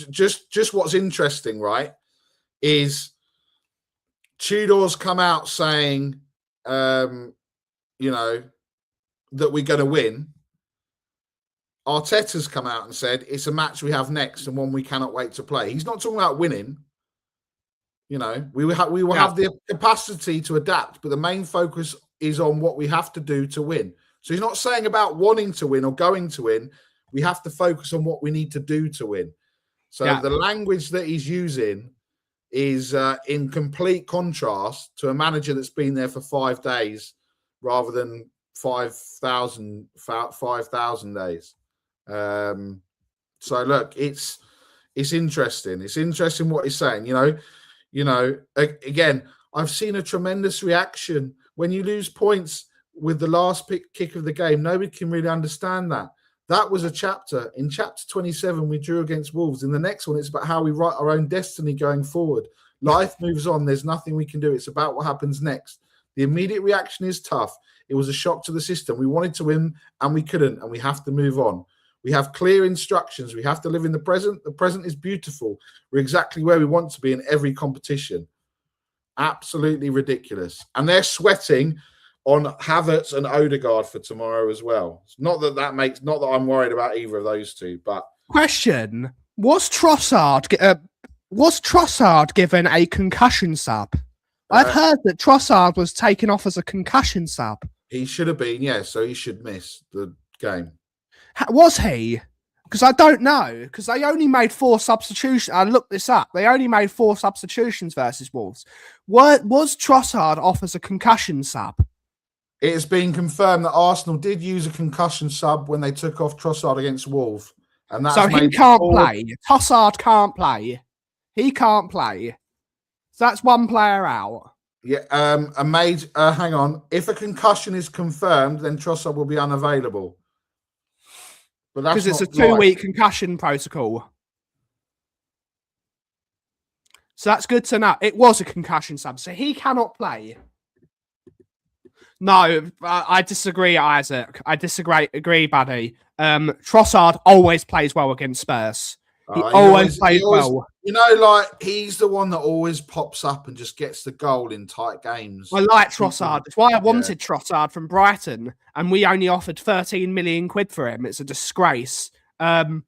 just what's interesting, right, is Tudor's come out saying, that we're going to win. Arteta's come out and said it's a match we have next and one we cannot wait to play. He's not talking about winning. We will have the capacity to adapt, but the main focus is on what we have to do to win. So he's not saying about wanting to win or going to win. We have to focus on what we need to do to win. So the language that he's using is in complete contrast to a manager that's been there for 5 days rather than 5,000 days. So look, it's interesting. It's interesting what he's saying. Again, I've seen a tremendous reaction when you lose points with the last kick of the game. Nobody can really understand that. That was a chapter. In chapter 27, we drew against Wolves. In the next one, it's about how we write our own destiny going forward. Life moves on. There's nothing we can do. It's about what happens next. The immediate reaction is tough. It was a shock to the system. We wanted to win and we couldn't, and we have to move on. We have clear instructions. We have to live in the present. The present is beautiful. We're exactly where we want to be in every competition. Absolutely ridiculous. And they're sweating on Havertz and Odegaard for tomorrow as well. It's not that I'm worried about either of those two, but question: Was Trossard given a concussion sub? I've heard that Trossard was taken off as a concussion sub. He should have been, yeah. So he should miss the game. Was he? Because I don't know. Because they only made 4 substitutions. I looked this up. They only made 4 substitutions versus Wolves. Was Trossard off as a concussion sub? It has been confirmed that Arsenal did use a concussion sub when they took off Trossard against Wolves. And that's so he can't play. Trossard can't play. He can't play. So that's one player out. Yeah. Hang on. If a concussion is confirmed, then Trossard will be unavailable. But that's because it's a 2-week concussion protocol. So that's good to know. It was a concussion sub, so he cannot play. No, I disagree, Isaac. I agree, buddy. Trossard always plays well against Spurs. He always plays well. He's the one that always pops up and just gets the goal in tight games. I like Trossard. That's why I wanted Trossard from Brighton, and we only offered 13 million quid for him. It's a disgrace. Trossard's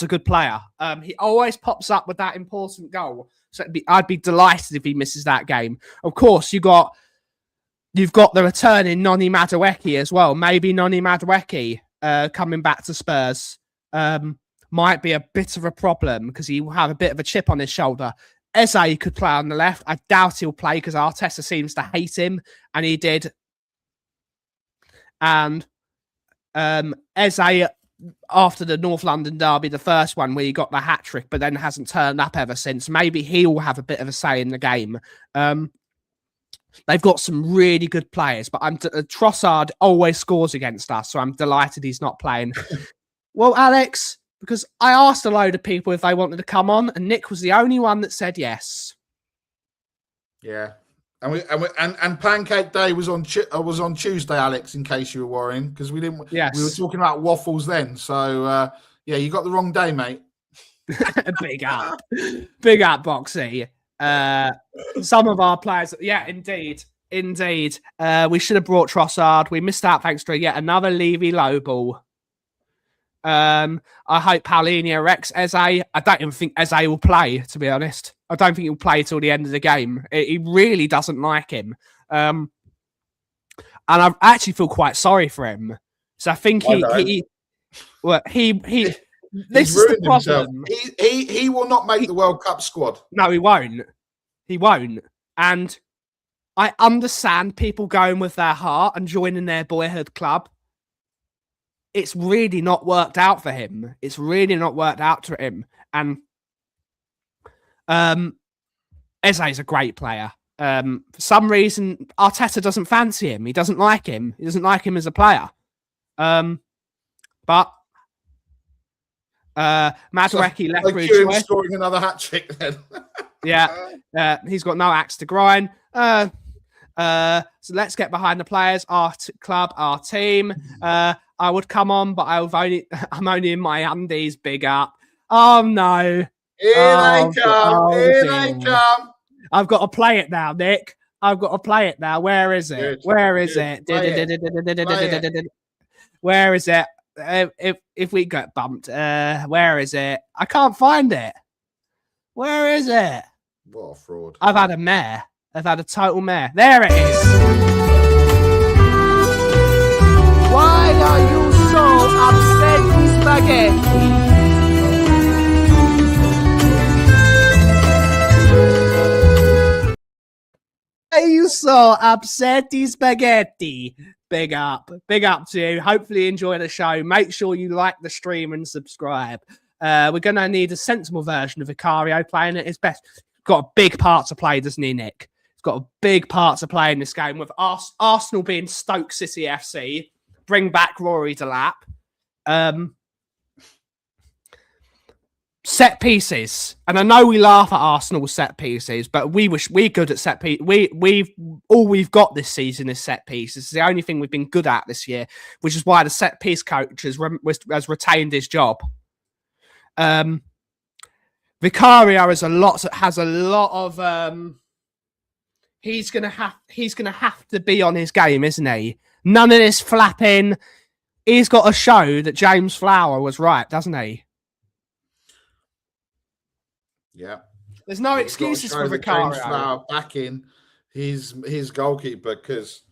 a good player. He always pops up with that important goal. So I'd be delighted if he misses that game. Of course, you've got the returning Noni Madueke as well. Maybe Noni Madueke coming back to Spurs might be a bit of a problem because he will have a bit of a chip on his shoulder. Eze could play on the left. I doubt he'll play because Arteta seems to hate him, and he did. And Eze, after the North London derby, the first one where he got the hat-trick, but then hasn't turned up ever since. Maybe he will have a bit of a say in the game. They've got some really good players, but Trossard always scores against us, so I'm delighted he's not playing. Well, Alex, because I asked a load of people if they wanted to come on, and Nick was the only one that said yes. Yeah, and Pancake Day was on Tuesday, Alex. In case you were worrying, because we didn't. Yes, we were talking about waffles then. So yeah, you got the wrong day, mate. Big up, Boxy. Some of our players, yeah, indeed. We should have brought Trossard. We missed out thanks to yet another Levy low ball. I hope Paulinho wrecks Eze. I don't even think Eze will play, to be honest. I don't think he'll play till the end of the game. He really doesn't like him. And I actually feel quite sorry for him. So I think this is the problem. He will not make the World Cup squad. No, he won't. He won't. And I understand people going with their heart and joining their boyhood club. It's really not worked out for him. It's really not worked out for him. And Eze is a great player. For some reason, Arteta doesn't fancy him. He doesn't like him. He doesn't like him as a player. But Madueke left for a choice. Scoring another hat trick then. Yeah. He's got no axe to grind. So let's get behind the players, our club, our team. I would come on, but I'm only in my undies. Big up. Oh no. Here they come. I've got to play it now, Nick. I've got to play it now. Where is it? Good. Where is it? Where is it? If we get bumped, where is it? I can't find it. Where is it? What a fraud. I've had a mare. I've had a total mare. There it is. Why are you so upset with spaghetti? Are you so upset, spaghetti? Big up to you. Hopefully you enjoy the show. Make sure you like the stream and subscribe. We're going to need a sensible version of Vicario playing at his best. Got a big part to play, doesn't he, Nick? He's got a big part to play in this game with Arsenal being Stoke City FC. Bring back Rory Delap. Set pieces, and I know we laugh at Arsenal set pieces, but we wish we're good at set pieces. We've got this season is set pieces. It's the only thing we've been good at this year, which is why the set piece coach has retained his job. Vicario has a lot of. He's gonna have to be on his game, isn't he? None of this flapping. He's got to show that James Flower was right, doesn't he? Yeah. There's no excuses for Vicario. James Flower back in his goalkeeper because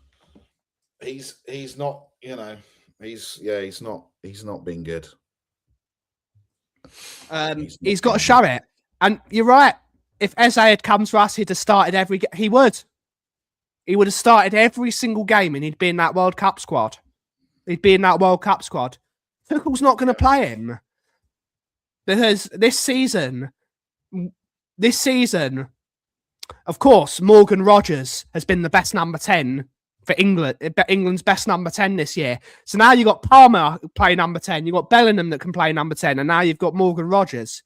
he's not, he's not been good. He's got to show it. And you're right. If Eze had come to us, he'd have started he would. He would have started every single game and he'd be in that World Cup squad. Tuchel's not going to play him. Because this season, of course, Morgan Rogers has been the best number 10 for England, England's best number 10 this year. So now you've got Palmer play number 10, you've got Bellingham that can play number 10, and now you've got Morgan Rogers.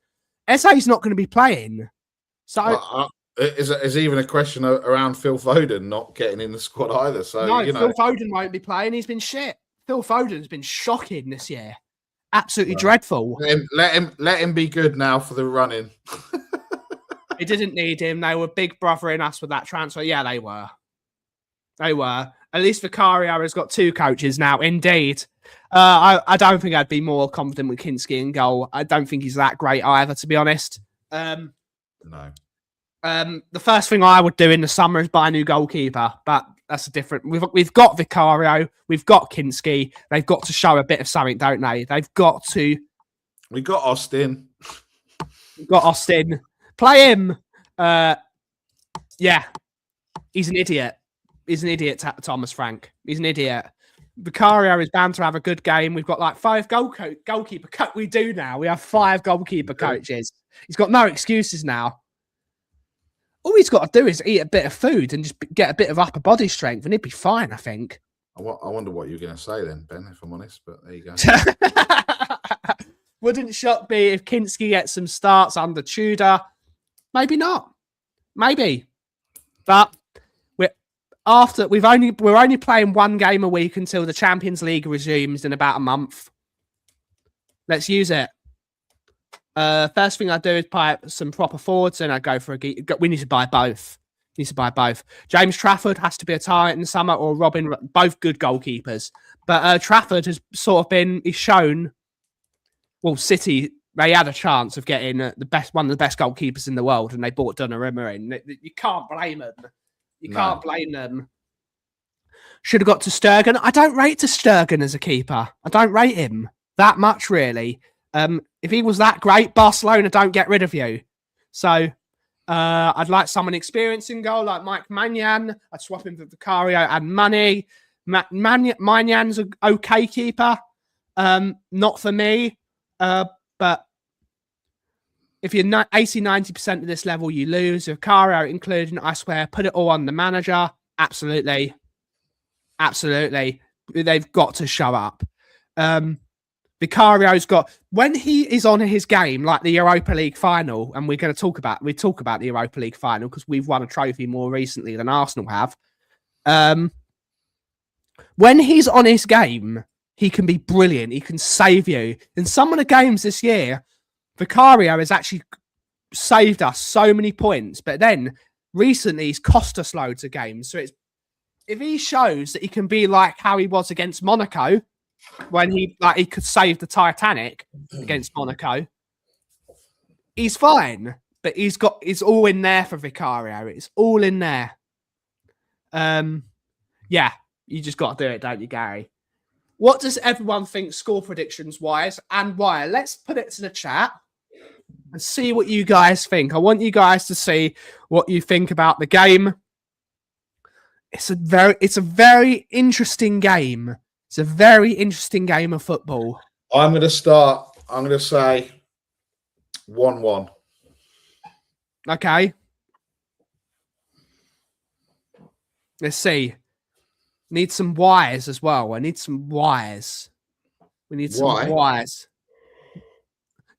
Eze's not going to be playing. So is even a question around Phil Foden not getting in the squad either. So no, Phil Foden won't be playing. He's been shit. Phil Foden's been shocking this year. Absolutely dreadful. Let him be good now for the running. They didn't need him. They were big brothering us with that transfer. Yeah, they were. At least Vicario has got two coaches now. Indeed. I don't think I'd be more confident with Kinski in goal. I don't think he's that great either, to be honest. No. The first thing I would do in the summer is buy a new goalkeeper, but that's a different. We've got Vicario, we've got Kinski. They've got to show a bit of something, don't they? They've got to. We got Austin. Play him. Yeah, he's an idiot. Thomas Frank. He's an idiot. Vicario is bound to have a good game. We've got like 5 goalkeeper coach. We do now. We have 5 goalkeeper coaches. He's got no excuses now. All he's got to do is eat a bit of food and just get a bit of upper body strength, and he'd be fine, I think. I wonder what you're going to say then, Ben, if I'm honest, but there you go. Wouldn't shock me if Kinski gets some starts under Tudor. Maybe not. Maybe. But we're only playing one game a week until the Champions League resumes in about a month. Let's use it. First thing I do is buy some proper forwards, and I go for we need to buy both. James Trafford has to be a target in the summer, or Robin, both good goalkeepers. But Trafford has sort of he's shown. Well, City, they had a chance of getting one of the best goalkeepers in the world, and they bought Donnarumma in. You can't blame them. Can't blame them. Should have got to Sturgeon. I don't rate to Sturgeon as a keeper. I don't rate him that much, really. If he was that great, Barcelona don't get rid of you. So I'd like someone experienced in goal, like Mike Maignan. I'd swap him for Vicario and Money. Magnan's an okay keeper. Not for me. But if you're 80-90% of this level, you lose. Vicario including, I swear, put it all on the manager. Absolutely. They've got to show up. Vicario's got, when he is on his game, like the Europa League final, and we talk about the Europa League final because we've won a trophy more recently than Arsenal have. When he's on his game, he can be brilliant. He can save you. In some of the games this year, Vicario has actually saved us so many points, but then recently he's cost us loads of games. So if he shows that he can be like how he was against Monaco, when he could save the Titanic against Monaco, he's fine. But it's all in there for Vicario. It's all in there. Yeah, you just got to do it, don't you, Gary? What does everyone think score predictions wise, and why? Let's put it to the chat and see what you guys think. I want you guys to see what you think about the game. It's a very interesting game. It's a very interesting game of football. I'm going to say 1-1. Okay. Let's see. Need some wires as well. I need some wires. We need some wires.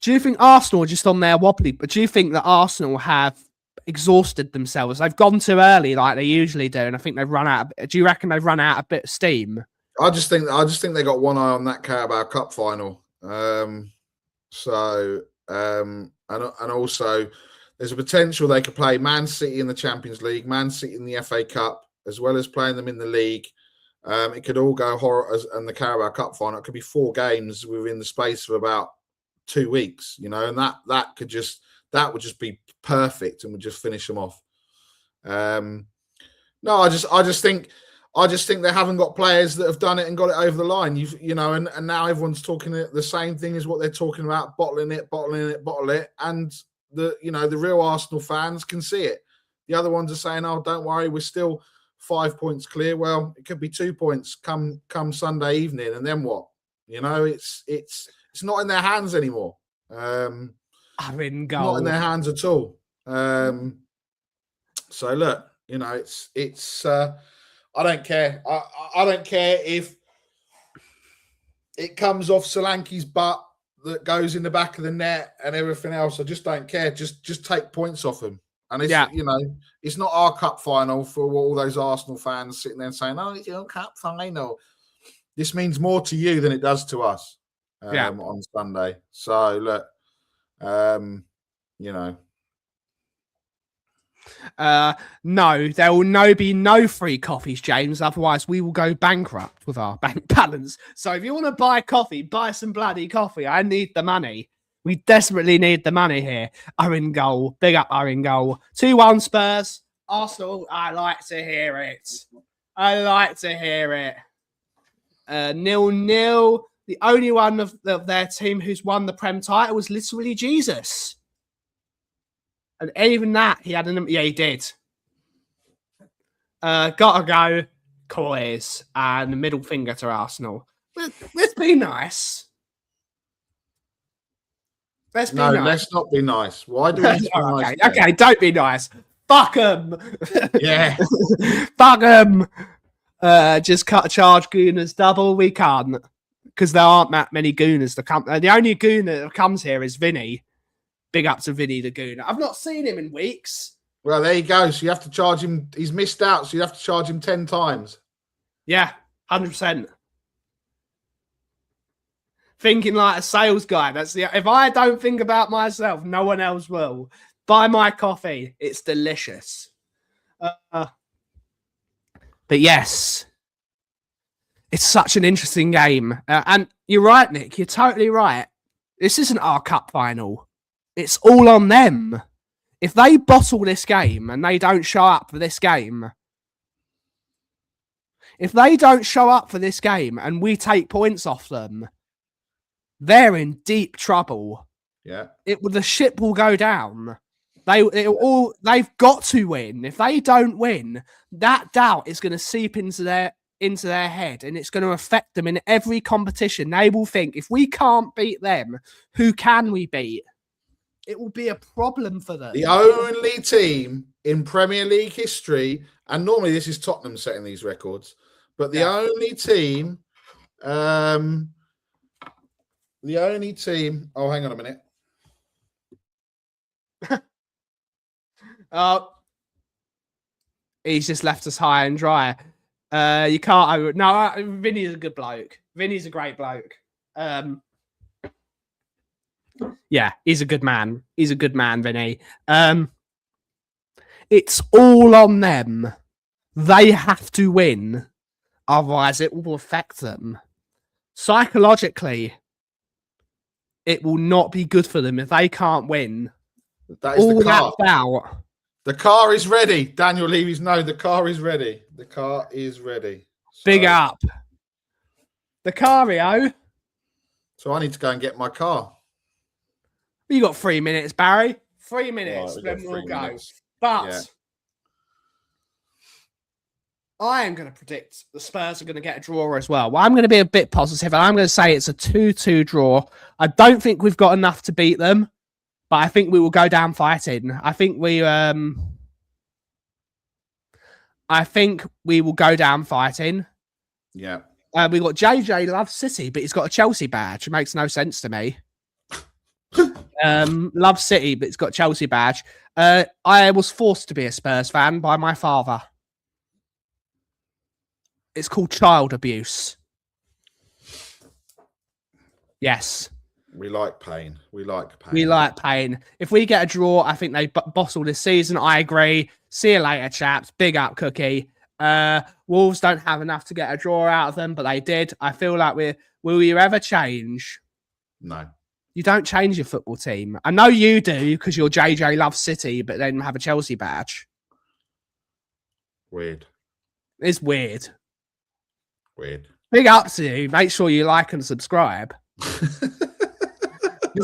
Do you think Arsenal are just on their wobbly? But do you think that Arsenal have exhausted themselves? They've gone too early like they usually do, and I think they've run out. Do you reckon they've run out a bit of steam? I just think they got one eye on that Carabao Cup final. And also there's a potential they could play Man City in the Champions League, Man City in the FA Cup, as well as playing them in the league. It could all go horror, and the Carabao Cup final. It could be 4 games within the space of about 2 weeks, and that would just be perfect and would just finish them off. No, I just think they haven't got players that have done it and got it over the line. And now everyone's talking the same thing as what they're talking about, bottling it, and the real Arsenal fans can see it. The other ones are saying, "Oh, don't worry, we're still 5 points clear." Well, it could be 2 points come Sunday evening, and then what? It's not in their hands anymore. I'm in goal. Not in their hands at all. So look, it's. I don't care. I don't care if it comes off Solanke's butt that goes in the back of the net and everything else. I just don't care. Just take points off him. And it's not our cup final for all those Arsenal fans sitting there and saying, "Oh, it's your cup final." This means more to you than it does to us on Sunday. So look, no, there will be no free coffees, James. Otherwise, we will go bankrupt with our bank balance. So if you want to buy coffee, buy some bloody coffee. I need the money. We desperately need the money here. Are in goal. Big up, are in goal. 2-1 Spurs. Arsenal, I like to hear it. 0-0. The only one of their team who's won the Prem title was literally Jesus. And even that, he did. Gotta go, Coys, and middle finger to Arsenal. Let's be nice. Let's not be nice. Why do we need to be nice? Okay, don't be nice. Fuck them. Yeah. Fuck them. Just charge Gooners double. We can't. Because there aren't that many Gooners to come. The only Gooner that comes here is Vinny. Big up to Vinny the Gooner. I've not seen him in weeks. Well, there you go. So you have to charge him. He's missed out, so you have to charge him 10 times. Yeah, 100%. Thinking like a sales guy. That's the. If I don't think about myself, no one else will. Buy my coffee. It's delicious. But yes, it's such an interesting game. And you're right, Nick. You're totally right. This isn't our cup final. It's all on them. If they bottle this game and they don't show up for this game, if they don't show up for this game and we take points off them, they're in deep trouble. Yeah. The ship will go down. They've got to win. If they don't win, that doubt is going to seep into their head, and it's going to affect them in every competition. They will think, if we can't beat them, who can we beat? It will be a problem for them. The only team in Premier League history, and normally this is Tottenham setting these records, but the only team, oh, hang on a minute. He's just left us high and dry. You can't. No, Vinny's a good bloke. Vinny's a great bloke. Yeah, he's a good man. He's a good man, Vinny. It's all on them. They have to win. Otherwise, it will affect them. Psychologically, it will not be good for them if they can't win. That is the car. Out. The car is ready. Daniel Levy's no, the car is ready. The car is ready. Big up. The Cario. So I need to go and get my car. You got 3 minutes, Barry. 3 minutes, Right, then we'll go. minutes. But yeah. I am going to predict the Spurs are going to get a draw as well. I'm going to be a bit positive, and I'm going to say it's a 2-2 draw. I don't think we've got enough to beat them, but I think we will go down fighting. I think we will go down fighting. Yeah. We got JJ loves City, but he's got a Chelsea badge. It makes no sense to me. Loves City, but it's got Chelsea badge. I was forced to be a Spurs fan by my father. It's called child abuse. Yes. We like pain. We like pain. We like pain. If we get a draw, I think they bottle this season. I agree. See you later, chaps. Big up, Cookie. Wolves don't have enough to get a draw out of them, but they did. I feel like will you ever change? No. You don't change your football team. I know you do because you're JJ loves City, but then have a Chelsea badge. Weird. It's weird. Weird. Big up to you. Make sure you like and subscribe. Because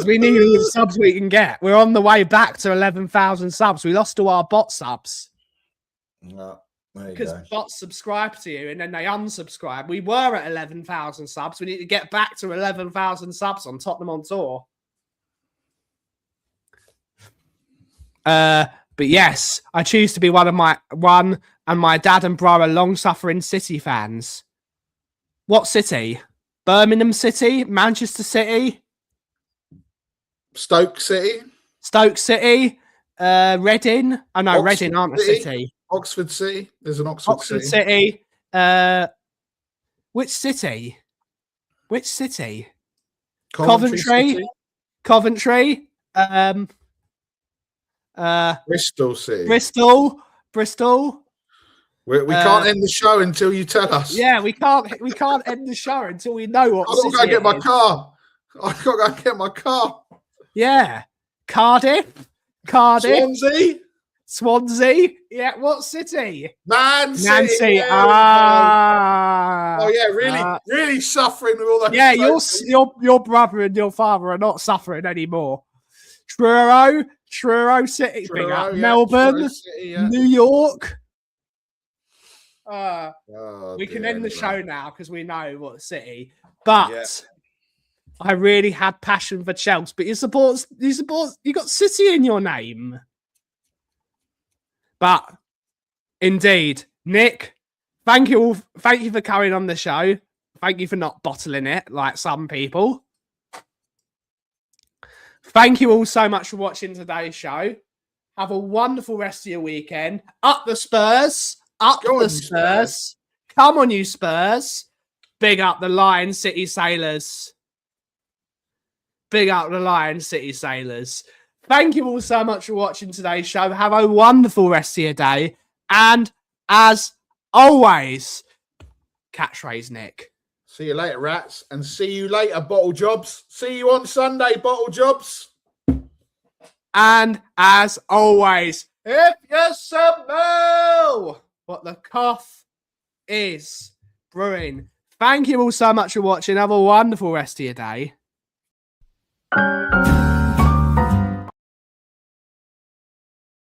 we need all the subs we can get. We're on the way back to 11,000 subs. We lost to our bot subs. No, because bots subscribe to you and then they unsubscribe. We were at 11,000 subs. We need to get back to 11,000 subs on Tottenham On Tour. But yes, I choose to be one and my dad and bro are long-suffering City fans. What City? Birmingham City? Manchester City? Stoke City? Stoke City? Reading? Oh no, Oxford Reading aren't a city. Oxford City? There's an Oxford City. Which city? Which city? Coventry? Coventry? Bristol City. Bristol. We can't end the show until you tell us. Yeah, we can't end the show until we know what I've got to go get my car. I've got to go get my car. Yeah. Cardiff. Swansea. Yeah, what city? Man City. Yeah. Oh yeah, really suffering with all that. Yeah, your brother and your father are not suffering anymore. Truro City. Truro, yeah. Melbourne. City, yeah. New York. We can dear, end the show now because we know what city. But I really had passion for Chelsea. But you got City in your name. But indeed, Nick, thank you all. Thank you for coming on the show. Thank you for not bottling it like some people. Thank you all so much for watching today's show. Have a wonderful rest of your weekend. Up the Spurs. Up the Spurs. Come on, you Spurs. Big up the Lion City Sailors. Big up the Lion City Sailors. Thank you all so much for watching today's show. Have a wonderful rest of your day. And as always, catchphrase Nick. See you later, rats. And see you later, Bottle Jobs. See you on Sunday, Bottle Jobs. And as always, if you smell what the cough is brewing, thank you all so much for watching. Have a wonderful rest of your day.